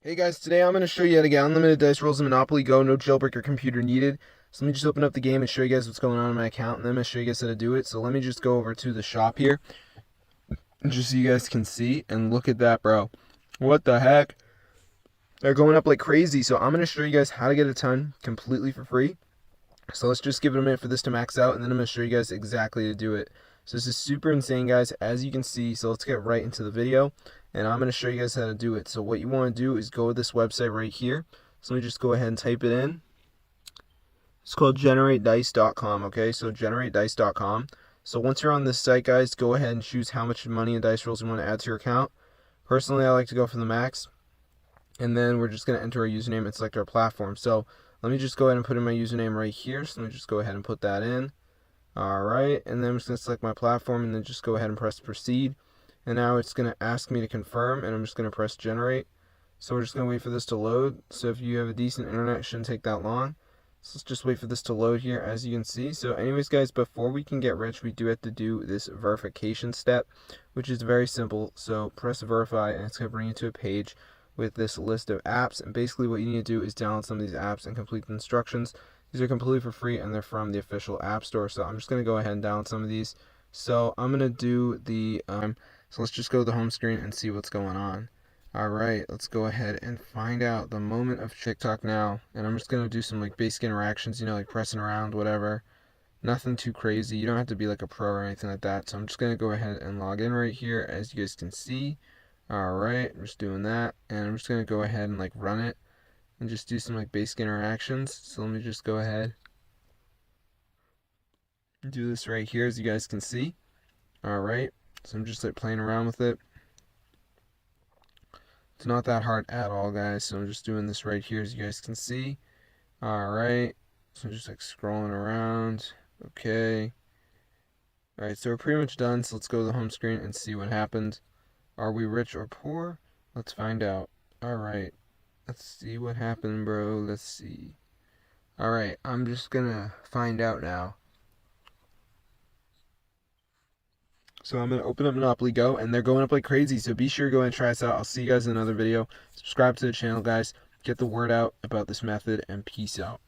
Hey guys, today I'm going to show you how to get unlimited dice rolls in Monopoly Go, no jailbreak or computer needed. So let me just open up the game and show you guys what's going on in my account, and then I'm going to show you guys how to do it. So let me just go over to the shop here, just so you guys can see, and look at that, bro. What the heck? They're going up like crazy, so I'm going to show you guys how to get a ton completely for free. So let's just give it a minute for this to max out, and then I'm going to show you guys exactly how to do it. So this is super insane, guys, as you can see. So let's get right into the video, and I'm going to show you guys how to do it. So what you want to do is go to this website right here. So let me just go ahead and type it in. It's called generatedice.com, okay? So generatedice.com. So once you're on this site, guys, go ahead and choose how much money and dice rolls you want to add to your account. Personally, I like to go for the max. And then we're just going to enter our username and select our platform. So let me just go ahead and put in my username right here. So let me just go ahead and put that in. Alright, and then I'm just going to select my platform and then just go ahead and press proceed. And now it's going to ask me to confirm, and I'm just going to press generate. So we're just going to wait for this to load. So if you have a decent internet, it shouldn't take that long. So let's just wait for this to load here, as you can see. So anyways, guys, before we can get rich, we do have to do this verification step, which is very simple. So press verify, and it's going to bring you to a page with this list of apps. And basically what you need to do is download some of these apps and complete the instructions. These are completely for free, and they're from the official app store. So I'm just going to go ahead and download some of these. So I'm going to do the, so let's just go to the home screen and see what's going on. Alright, let's go ahead and find out the moment of TikTok now. And I'm just going to do some like basic interactions, like pressing around, whatever. Nothing too crazy. You don't have to be like a pro or anything like that. So I'm just going to go ahead and log in right here, as you guys can see. Alright, I'm just doing that. And I'm just going to go ahead and like run it and just do some like basic interactions. So let me just go ahead and do this right here, as you guys can see. Alright, so I'm just like playing around with it. It's not that hard at all, guys. So I'm just doing this right here, as you guys can see. Alright, so I'm just like scrolling around. Okay. Alright, so we're pretty much done. So let's go to the home screen and see what happened. Are we rich or poor? Let's find out. Alright. Let's see what happened, bro. Let's see. Alright, I'm just gonna find out now. So I'm gonna open up Monopoly Go, and they're going up like crazy. So be sure to go and try this out. I'll see you guys in another video. Subscribe to the channel, guys. Get the word out about this method, and peace out.